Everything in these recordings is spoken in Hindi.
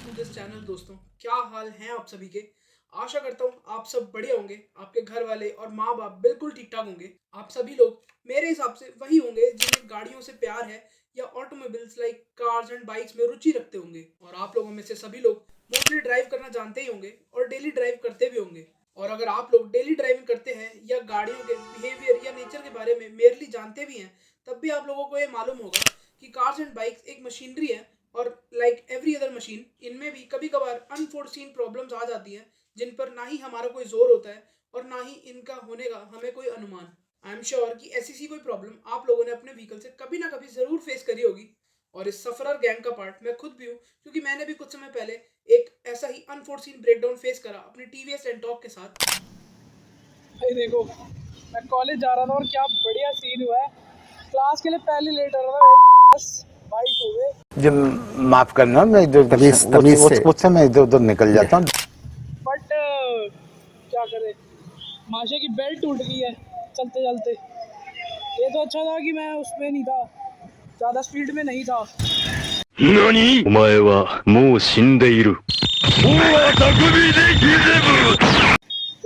टू दिस चैनल दोस्तों। क्या हाल हैं आप सभी के। आशा करता हूँ आप सब बढ़िया होंगे, आपके घर वाले और माँ बाप बिल्कुल ठीक ठाक होंगे। आप सभी लोग मेरे हिसाब से वही होंगे जिन्हें गाड़ियों से प्यार है या automobiles like cars and bikes में रुचि रखते होंगे। और आप लोगों में से सभी लोग मोस्टली ड्राइव करना जानते ही होंगे और डेली ड्राइव करते भी होंगे। और अगर आप लोग डेली ड्राइविंग करते हैं या गाड़ियों के बिहेवियर या नेचर के बारे में मेयरली जानते भी हैं, तब भी आप लोगों को ये मालूम होगा कि कार्स एंड बाइक्स एक मशीनरी है और लाइक एवरी अदर मशीन इनमें भी कभी कभार अनफोर्सीन प्रॉब्लम्स आ जाती हैं जिन पर ना ही हमारा कोई जोर होता है और ना ही इनका होने का हमें कोई अनुमान। आई एम श्योर कि ऐसी सी कोई प्रॉब्लम आप लोगों ने अपने व्हीकल से कभी ना कभी जरूर फेस करी होगी। और इस सफरर गैंग का पार्ट मैं खुद भी हूँ, क्योंकि मैंने भी कुछ समय पहले एक ऐसा ही अनफोर्सीन ब्रेकडाउन फेस करा अपनी टीवीएस एंटॉर्क के साथ। भाई देखो, मैं कॉलेज जा रहा था और क्या बढ़िया सीन हुआ है। क्लास के लिए पहले लेट हो रहा था, बस 22 हो गए। जो माफ करना, मैं इधर तमीज से उससे मैं इधर उधर निकल जाता हूँ। बट क्या करे, माशे की बेल्ट टूट गई है चलते चलते। ये तो अच्छा था कि मैं उसमें नहीं था, ज़्यादा स्पीड में नहीं था। 何お前はもう死んでいる。大は匠でひれぶ。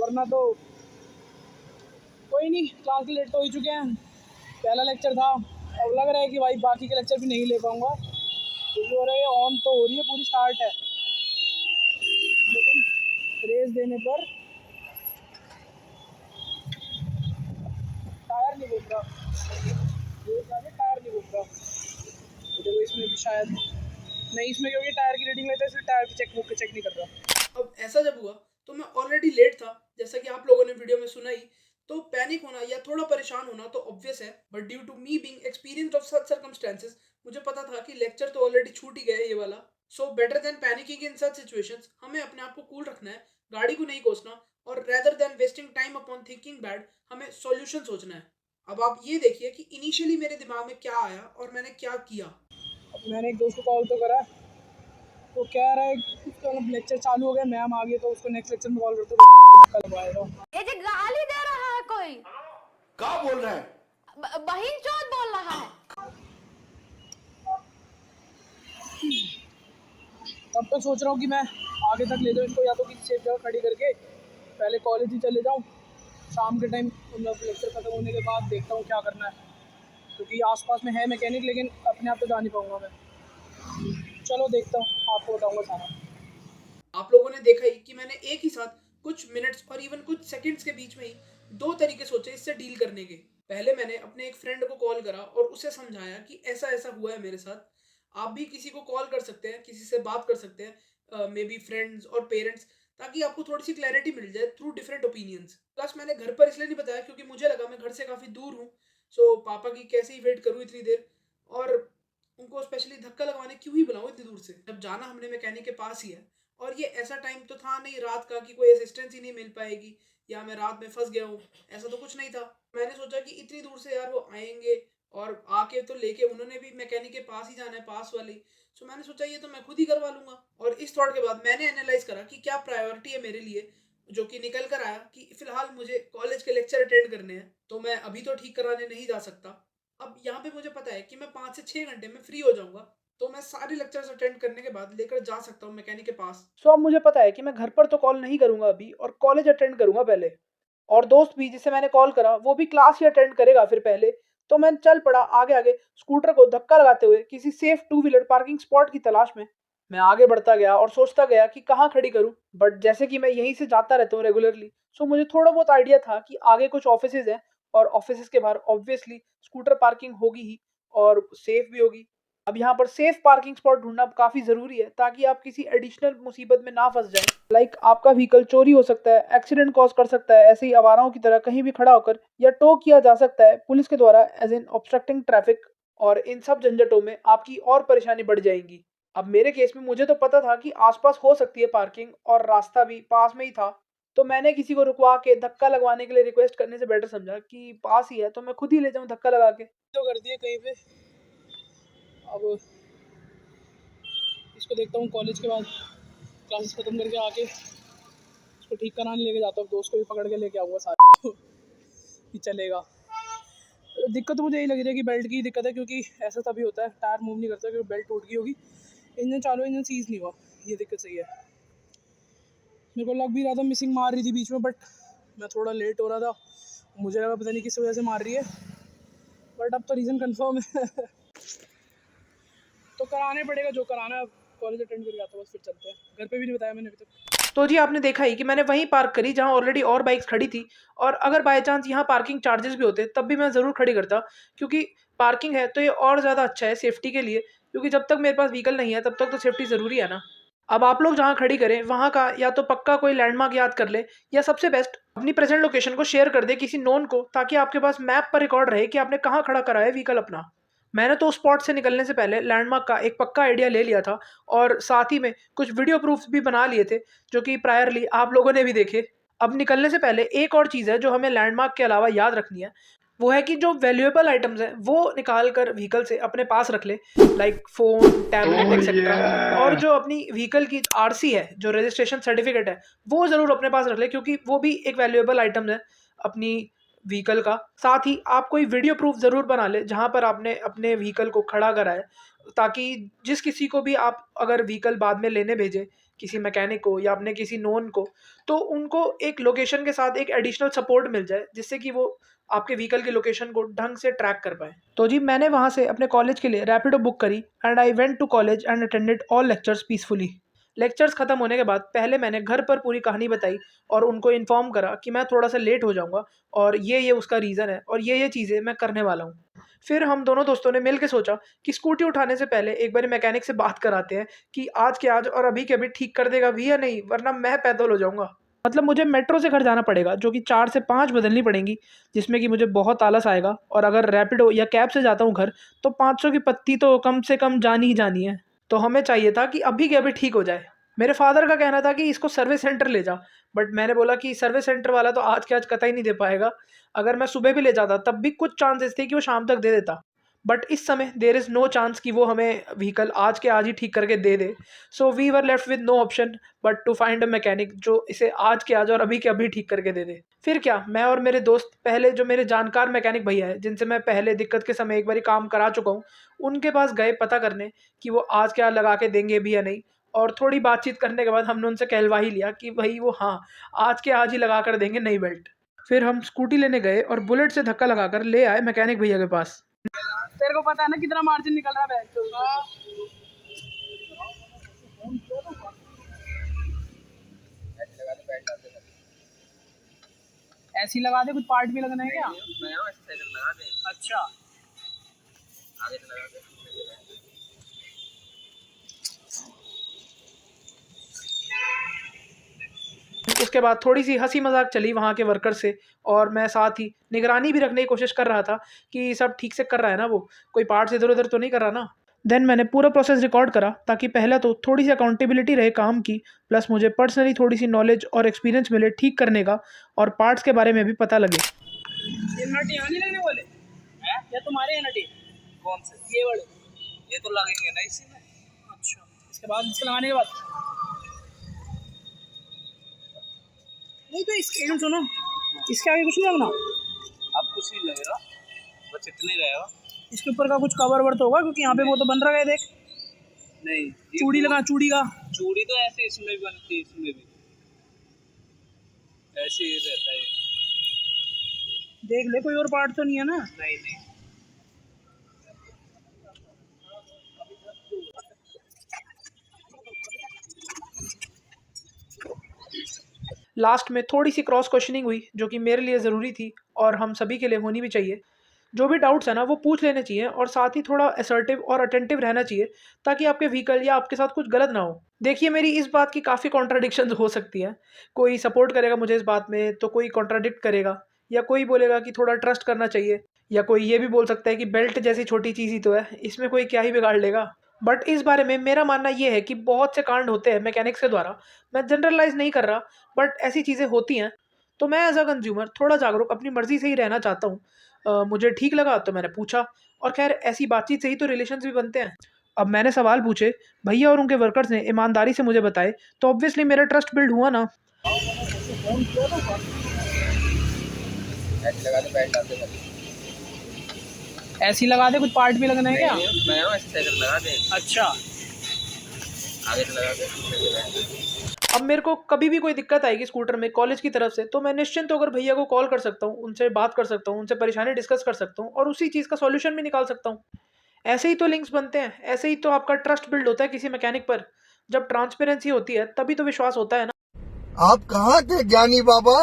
वरना तो कोई नहीं, क्लास के लेट तो हो ही चुके हैं। पहला लेक्चर था, अब लग रहा है कि भाई बाकी के लेक्चर भी नहीं ले पाऊँगा, क्योंकि हो रहा है ऑन तो हो रही है, पूरी स्टार्ट है, लेकिन रेस देने पर टायर नहीं घूम रहा। रेस आगे टायर नहीं घूम रहा। तो देखो इसमें भी शायद नहीं, इसमें क्योंकि टायर की रीडिंग लेते हैं इसलिए टायर की चेक बुक चेक नहीं कर रहा। अब ऐसा जब हुआ तो मैं ऑलरेडी लेट था, जैसा कि आप लोगों ने वीडियो में सुना ही। तो पैनिक होना या थोड़ा परेशान होना तो ऑब्वियस है, but due to me being experienced of such circumstances मुझे पता था कि लेक्चर तो ऑलरेडी छूट ही गया है ये वाला। सो बेटर देन पैनिकिंग इन सच सिचुएशंस हमें अपने आप को कूल रखना है, गाड़ी को नहीं कोसना, और rather than wasting time upon thinking bad हमें सॉल्यूशन सोचना है। अब आप ये देखिए कि इनिशियली मेरे दिमाग में क्या आया और मैंने क्या किया। अब मैंने एक दोस्त को कॉल तो करा, तो कह रहा है उसका लेक्चर चालू हो गया, मैम आ गई, तो उसको नेक्स्ट लेक्चर में कॉल करते धक्का लगवाएगा। ये जो गाली दे रहा है कोई, क्या बोल रहे हैं? बहिन चौथ बोल रहा है। तब तो सोच रहा हूँ कि मैं आगे तक ले जाऊँ इसको, या तो किसी सेफ जगह खड़ी करके पहले कॉलेज ही चले जाऊँ। शाम के टाइम मतलब लेक्चर खत्म होने के बाद देखता हूँ क्या करना है, क्योंकि आसपास में है मैकेनिक, लेकिन अपने आप तो जा नहीं पाऊँगा मैं। चलो देखता हूँ, आपको बताऊँगा सारा। आप लोगों ने देखा ही कि मैंने एक ही साथ कुछ मिनट्स और इवन कुछ सेकंड्स के बीच में ही दो तरीके सोचे इससे डील करने के। पहले मैंने अपने एक फ्रेंड को कॉल करा और उसे समझाया कि ऐसा ऐसा हुआ है मेरे साथ। आप भी किसी को कॉल कर सकते हैं, किसी से बात कर सकते हैं, मे बी फ्रेंड्स और पेरेंट्स, ताकि आपको थोड़ी सी क्लैरिटी मिल जाए थ्रू डिफरेंट ओपिनियंस। प्लस मैंने घर पर इसलिए नहीं बताया क्योंकि मुझे लगा मैं घर से काफ़ी दूर हूँ, सो पापा की कैसे ही वेट करूँ इतनी देर, और उनको स्पेशली धक्का लगवाने क्यों ही बुलाऊं इतनी दूर से, जब जाना हमने मैकेनिक के पास ही है। और ये ऐसा टाइम तो था नहीं रात का कि कोई असिस्टेंस ही नहीं मिल पाएगी या मैं रात में फंस गया हूँ, ऐसा तो कुछ नहीं था। मैंने सोचा कि इतनी दूर से यार वो आएंगे और आके तो लेके उन्होंने भी मैकेनिक के पास ही जाना है, पास वाली। सो मैंने सोचा ये तो मैं खुद ही करवा लूंगा। और इस थॉट के बाद मैंने एनालाइज करा कि क्या प्रायोरिटी है मेरे लिए, जो कि निकल कर आया कि फिलहाल मुझे कॉलेज के लेक्चर अटेंड करने हैं, तो मैं अभी तो ठीक कराने नहीं जा सकता। अब यहाँ पे मुझे पता है कि मैं 5 से 6 घंटे में फ्री हो जाऊंगा, तो मैं सारे लेक्चर्स अटेंड करने के बाद लेकर जा सकता हूँ मैकेनिक के पास। सो अब मुझे पता है कि मैं घर पर तो कॉल नहीं करूंगा अभी और कॉलेज अटेंड करूंगा पहले। और दोस्त भी जिसे मैंने कॉल करा वो भी क्लास ही अटेंड करेगा फिर पहले। तो मैं चल पड़ा आगे आगे, स्कूटर को धक्का लगाते हुए किसी safe two wheeler parking spot की तलाश में। मैं आगे बढ़ता गया और सोचता गया कि कहाँ खड़ी करूं, बट जैसे कि मैं यहीं से जाता रहता हूँ रेगुलरली, सो मुझे थोड़ा बहुत आइडिया था कि आगे कुछ ऑफिसेज हैं और ऑफिसेज के बाहर ऑब्वियसली स्कूटर पार्किंग होगी ही और सेफ भी होगी। अब यहाँ पर सेफ पार्किंग स्पॉट ढूंढना काफी जरूरी है ताकि आप किसी एडिशनल मुसीबत में ना फंस जाएं। लाइक आपका व्हीकल चोरी हो सकता है, एक्सीडेंट कॉज कर सकता है ऐसे ही आवाराओं की तरह कहीं भी खड़ा होकर, या टो किया जा सकता है पुलिस के द्वारा एज इन ऑब्स्ट्रक्टिंग ट्रैफिक। और इन सब झंझटों में आपकी और परेशानी बढ़ जाएगी। अब मेरे केस में मुझे तो पता था कि आसपास हो सकती है पार्किंग और रास्ता भी पास में ही था, तो मैंने किसी को रुकवा के धक्का लगवाने के लिए रिक्वेस्ट करने से बेटर समझा कि पास ही है तो मैं खुद ही ले जाऊं धक्का लगा के। तो कर दिए कहीं पे। अब इसको देखता हूँ कॉलेज के बाद क्लासेस खत्म करके आके इसको ठीक कराने लेके जाता हूँ, दोस्त को भी पकड़ के लेके आऊँगा सारे कि चलेगा। दिक्कत तो मुझे यही लग रही है कि बेल्ट की दिक्कत है, क्योंकि ऐसा तभी होता है टायर मूव नहीं करता क्योंकि बेल्ट टूट गई होगी। इंजन चालू, इंजन सीज नहीं हुआ, ये दिक्कत सही है। मेरे को लग भी रहा था मिसिंग मार रही थी बीच में, बट मैं थोड़ा लेट हो रहा था, मुझे लगा पता नहीं किस वजह से मार रही है, बट अब तो रीज़न कंफर्म है। तो कराने पड़ेगा जो कराना है। कॉलेज अटेंड करके आता हूँ, बस फिर चलते हैं। घर पे भी नहीं बताया मैंने अभी तक। तो जी आपने देखा ही कि मैंने वहीं पार्क करी जहाँ ऑलरेडी और बाइक्स खड़ी थी, और अगर बाय चांस यहाँ पार्किंग चार्जेस भी होते तब भी मैं ज़रूर खड़ी करता, क्योंकि पार्किंग है तो ये और ज़्यादा अच्छा है सेफ्टी के लिए, क्योंकि जब तक मेरे पास व्हीकल नहीं है तब तक तो सेफ्टी ज़रूरी है ना। अब आप लोग जहाँ खड़ी करें वहाँ का या तो पक्का कोई लैंडमार्क याद कर ले, या सबसे बेस्ट अपनी प्रेजेंट लोकेशन को शेयर कर दे किसी नोन को, ताकि आपके पास मैप पर रिकॉर्ड रहे कि आपने कहाँ खड़ा करा है व्हीकल अपना। मैंने तो उस स्पॉट से निकलने से पहले लैंडमार्क का एक पक्का आइडिया ले लिया था, और साथ ही में कुछ वीडियो प्रूफ्स भी बना लिए थे, जो कि प्रायरली आप लोगों ने भी देखे। अब निकलने से पहले एक और चीज़ है जो हमें लैंडमार्क के अलावा याद रखनी है, वो है कि जो वैल्यूएबल आइटम्स हैं वो निकाल कर व्हीकल से अपने पास रख ले, लाइक फ़ोन, टैबलेट एक्सेट्रा। और जो अपनी व्हीकल की आरसी है, जो रजिस्ट्रेशन सर्टिफिकेट है, वो ज़रूर अपने पास रख ले, क्योंकि वो भी एक वैल्यूएबल आइटम है अपनी व्हीकल का। साथ ही आप कोई वीडियो प्रूफ ज़रूर बना ले जहाँ पर आपने अपने व्हीकल को खड़ा करा है, ताकि जिस किसी को भी आप अगर व्हीकल बाद में लेने भेजें, किसी मैकेनिक को या अपने किसी नोन को, तो उनको एक लोकेशन के साथ एक एडिशनल सपोर्ट मिल जाए, जिससे कि वो आपके व्हीकल की लोकेशन को ढंग से ट्रैक कर पाए। तो जी मैंने वहाँ से अपने कॉलेज के लिए रैपिडो बुक करी, and I went to college and attended all lectures peacefully. Lectures ख़त्म होने के बाद पहले मैंने घर पर पूरी कहानी बताई और उनको इन्फॉर्म करा कि मैं थोड़ा सा लेट हो जाऊँगा, और ये उसका रीज़न है, और ये चीज़ें मैं करने वाला हूँ। फिर हम दोनों दोस्तों ने मिल के सोचा कि स्कूटी उठाने से पहले एक बार मैकेनिक से बात कराते हैं कि आज के आज और अभी के अभी ठीक कर देगा भी या नहीं, वरना मैं पैदल हो जाऊँगा। मतलब मुझे मेट्रो से घर जाना पड़ेगा, जो कि 4 से 5 बदलनी पड़ेंगी, जिसमें कि मुझे बहुत आलस आएगा, और अगर रैपिडो या कैब से जाता हूँ घर, तो 500 की पत्ती तो कम से कम जानी ही जानी है। तो हमें चाहिए था कि अभी के अभी ठीक हो जाए। मेरे फादर का कहना था कि इसको सर्विस सेंटर ले जा, बट मैंने बोला कि सर्विस सेंटर वाला तो आज के आज कतई नहीं दे पाएगा। अगर मैं सुबह भी ले जाता तब भी कुछ चांसेस थे कि वो शाम तक दे देता, बट इस समय देयर इज़ नो चांस कि वो हमें व्हीकल आज के आज ही ठीक करके दे दे। So we were left with no option but to find a mechanic जो इसे आज के आज और अभी के अभी ठीक करके दे दे। फिर क्या, मैं और मेरे दोस्त पहले जो मेरे जानकार मैकेनिक भैया है, जिनसे मैं पहले दिक्कत के समय एक बार काम करा चुका हूँ, उनके पास गए पता करने कि वो आज के आज लगा के देंगे भी या नहीं। और थोड़ी बातचीत करने के बाद हमने उनसे कहलवा ही लिया कि भाई वो हाँ, आज के आज ही लगा कर देंगे नई बेल्ट। फिर हम स्कूटी लेने गए और बुलेट से धक्का लगाकर ले आए मैकेनिक भैया के पास। तेरे को पता है ना कितना मार्जिन निकल रहा है? ऐसी लगा दे, कुछ पार्ट भी लगना है क्या? अच्छा, उसके बाद थोड़ी सी हंसी मजाक चली वहाँ के वर्कर से, और मैं साथ ही निगरानी भी रखने की कोशिश कर रहा था कि सब ठीक से कर रहा है ना, वो कोई पार्ट्स इधर उधर तो नहीं कर रहा ना। देन मैंने पूरा प्रोसेस रिकॉर्ड करा, ताकि पहला तो थोड़ी सी अकाउंटेबिलिटी रहे काम की, प्लस मुझे पर्सनली थोड़ी सी नॉलेज और एक्सपीरियंस मिले ठीक करने का, और पार्ट्स के बारे में भी पता लगे। ये नट यहाँ नहीं लगने वाले हैं या तुम्हारे नट? कौन से? ये वाले? ये तो लगेंगे ना इसी में। अच्छा, इसके बाद इसके लगाने के बाद नहीं, तो इसके सुनो, इसके आगे कुछ नहीं लगना? अब कुछ नहीं लगेगा, बस इतना ही रहेगा। इसके ऊपर का कुछ कवर वर्त होगा, क्योंकि यहाँ पे वो तो बन रहा है, देख। नहीं, चूड़ी लगा, चूड़ी का। चूड़ी तो ऐसे इसमें भी बनती है, इसमें भी ऐसे ही रहता है। देख ले, कोई और पार्ट तो नहीं है ना? नहीं नहीं, लास्ट में थोड़ी सी क्रॉस क्वेश्चनिंग हुई, जो कि मेरे लिए ज़रूरी थी और हम सभी के लिए होनी भी चाहिए। जो भी डाउट्स है ना वो पूछ लेने चाहिए, और साथ ही थोड़ा असर्टिव और अटेंटिव रहना चाहिए, ताकि आपके व्हीकल या आपके साथ कुछ गलत ना हो। देखिए, मेरी इस बात की काफ़ी कॉन्ट्राडिक्शंस हो सकती हैं। कोई सपोर्ट करेगा मुझे इस बात में, तो कोई कॉन्ट्राडिक्ट करेगा, या कोई बोलेगा कि थोड़ा ट्रस्ट करना चाहिए, या कोई ये भी बोल सकता है कि बेल्ट जैसी छोटी चीज़ ही तो है, इसमें कोई क्या ही बिगाड़ लेगा। बट इस बारे में मेरा मानना ये है कि बहुत से कांड होते हैं मैकेनिक्स के द्वारा। मैं जनरलाइज नहीं कर रहा, बट ऐसी चीज़ें होती हैं। तो मैं एज अ कंज्यूमर थोड़ा जागरूक अपनी मर्ज़ी से ही रहना चाहता हूँ। मुझे ठीक लगा तो मैंने पूछा, और खैर ऐसी बातचीत से ही तो रिलेशंस भी बनते हैं। अब मैंने सवाल पूछे, भैया और उनके वर्कर्स ने ईमानदारी से मुझे बताए, तो ऑब्वियसली मेरा ट्रस्ट बिल्ड हुआ ना। ऐसी लगा दे, कुछ पार्ट भी लगना है क्या? मैं ऐसे साइकिल लगा दे। अच्छा, आगे से लगा के पीछे से लगाएंगे। अब मेरे को कभी भी कोई दिक्कत आएगी स्कूटर में कॉलेज की तरफ से तो मैं निश्चिंत होकर भैया को कॉल कर सकता हूँ, उनसे बात कर सकता हूँ, उनसे परेशानी डिस्कस कर सकता हूँ और उसी चीज़ का सॉल्यूशन भी निकाल सकता हूँ। ऐसे ही तो लिंक्स बनते हैं, ऐसे ही तो आपका ट्रस्ट बिल्ड होता है किसी मैकेनिक पर। जब ट्रांसपेरेंसी होती है तभी तो विश्वास होता है ना। आप कहाँ थे ज्ञानी बाबा?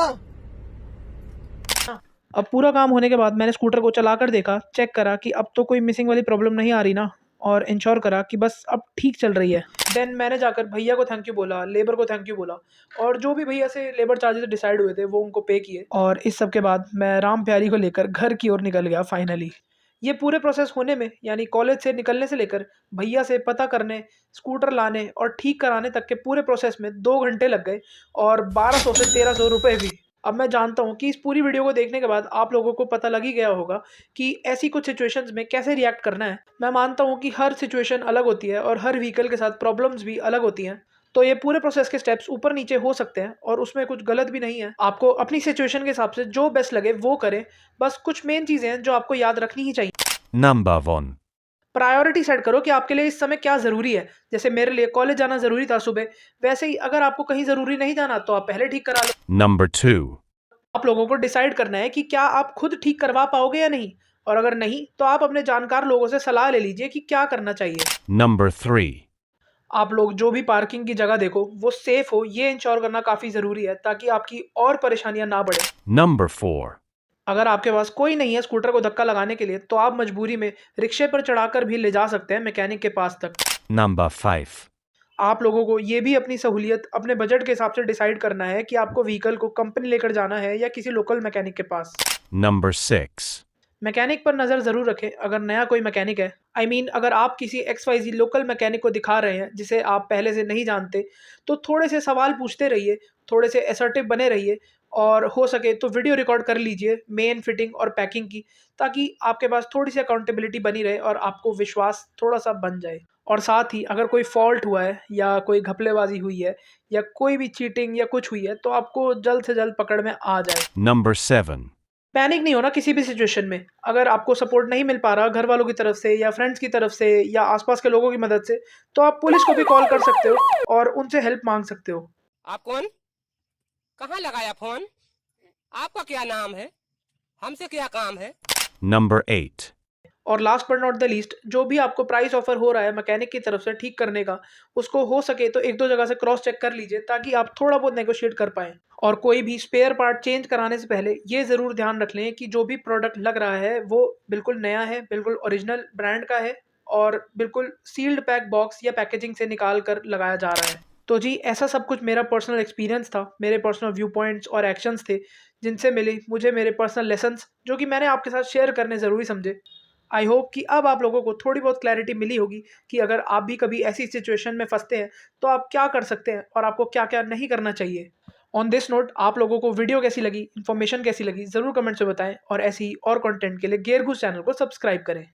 अब पूरा काम होने के बाद मैंने स्कूटर को चलाकर देखा, चेक करा कि अब तो कोई मिसिंग वाली प्रॉब्लम नहीं आ रही ना, और इंश्योर करा कि बस अब ठीक चल रही है। देन मैंने जाकर भैया को थैंक यू बोला, लेबर को थैंक यू बोला और जो भी भैया से लेबर चार्जेस डिसाइड हुए थे वो उनको पे किए। और इस सब के बाद मैं राम प्यारी को लेकर घर की ओर निकल गया फाइनली। ये पूरे प्रोसेस होने में यानी कॉलेज से निकलने से लेकर भैया से पता करने, स्कूटर लाने और ठीक कराने तक के पूरे प्रोसेस में 2 घंटे लग गए और 1200 से 1300 रुपए भी। अब मैं जानता हूँ कि इस पूरी वीडियो को देखने के बाद आप लोगों को पता लग ही गया होगा कि ऐसी कुछ सिचुएशंस में कैसे रिएक्ट करना है। मैं मानता हूँ कि हर सिचुएशन अलग होती है और हर व्हीकल के साथ प्रॉब्लम्स भी अलग होती हैं। तो ये पूरे प्रोसेस के स्टेप्स ऊपर नीचे हो सकते हैं और उसमें कुछ गलत भी नहीं है। आपको अपनी सिचुएशन के हिसाब से जो बेस्ट लगे वो करें। बस कुछ मेन चीज़ें हैं जो आपको याद रखनी ही चाहिए। Number 1. प्रायोरिटी सेट करो कि आपके लिए इस समय क्या ज़रूरी है। जैसे मेरे लिए कॉलेज जाना ज़रूरी था सुबह, वैसे ही अगर आपको कहीं ज़रूरी नहीं जाना तो आप पहले ठीक करा लो। Number 2. आप लोगों को डिसाइड करना है कि क्या आप खुद ठीक करवा पाओगे या नहीं, और अगर नहीं तो आप अपने जानकार लोगों से सलाह ले लीजिए कि क्या करना चाहिए। Number 3. आप लोग जो भी पार्किंग की जगह देखो वो सेफ हो, ये इंश्योर करना काफ़ी ज़रूरी है ताकि आपकी और परेशानियां ना बढ़े। Number 4. अगर आपके पास कोई नहीं है स्कूटर को धक्का लगाने के लिए तो आप मजबूरी में रिक्शे पर चढ़ाकर भी ले जा सकते हैं मैकेनिक के पास तक। Number 5. आप लोगों को ये भी अपनी सहूलियत अपने बजट के हिसाब से डिसाइड करना है कि आपको व्हीकल को कंपनी लेकर जाना है या किसी लोकल मैकेनिक के पास। Number 6. मैकेनिक पर नज़र ज़रूर रखें अगर नया कोई मैकेनिक है। अगर आप किसी XYZ लोकल मैकेनिक को दिखा रहे हैं जिसे आप पहले से नहीं जानते तो थोड़े से सवाल पूछते रहिए, थोड़े से असर्टिव बने रहिए और हो सके तो वीडियो रिकॉर्ड कर लीजिए मेन फिटिंग और पैकिंग की, ताकि आपके पास थोड़ी सी अकाउंटेबिलिटी बनी रहे और आपको विश्वास थोड़ा सा बन जाए। और साथ ही अगर कोई फॉल्ट हुआ है या कोई घपलेबाजी हुई है या कोई भी चीटिंग या कुछ हुई है तो आपको जल्द से जल्द पकड़ में आ जाए। Number 7. पैनिक नहीं होना किसी भी सिचुएशन में। अगर आपको सपोर्ट नहीं मिल पा रहा घर वालों की तरफ से या फ्रेंड्स की तरफ से या आसपास के लोगों की मदद से, तो आप पुलिस को भी कॉल कर सकते हो और उनसे हेल्प मांग सकते हो। आप कौन? कहाँ लगाया फोन? आपका क्या नाम है? हमसे क्या काम है? Number 8. और last but not the least, जो भी आपको प्राइस ऑफर हो रहा है मैकेनिक की तरफ से ठीक करने का, उसको हो सके तो 1-2 जगह से क्रॉस चेक कर लीजिए ताकि आप थोड़ा बहुत नेगोशिएट कर पाएँ। और कोई भी स्पेयर पार्ट चेंज कराने से पहले ये ज़रूर ध्यान रख लें कि जो भी प्रोडक्ट लग रहा है वो बिल्कुल नया है, बिल्कुल ओरिजिनल ब्रांड का है और बिल्कुल सील्ड पैक बॉक्स या पैकेजिंग से निकाल कर लगाया जा रहा है। तो जी ऐसा सब कुछ मेरा पर्सनल एक्सपीरियंस था, मेरे पर्सनल व्यू पॉइंट्स और एक्शंस थे जिनसे मिले मुझे मेरे पर्सनल लेसन्स, जो कि मैंने आपके साथ शेयर करने ज़रूरी समझे। आई होप कि अब आप लोगों को थोड़ी बहुत क्लैरिटी मिली होगी कि अगर आप भी कभी ऐसी सिचुएशन में फंसते हैं तो आप क्या कर सकते हैं और आपको क्या क्या नहीं करना चाहिए। ऑन दिस नोट, आप लोगों को वीडियो कैसी लगी, इन्फॉर्मेशन कैसी लगी, ज़रूर कमेंट से बताएं और ऐसी ही और कंटेंट के लिए गेयर घूस चैनल को सब्सक्राइब करें।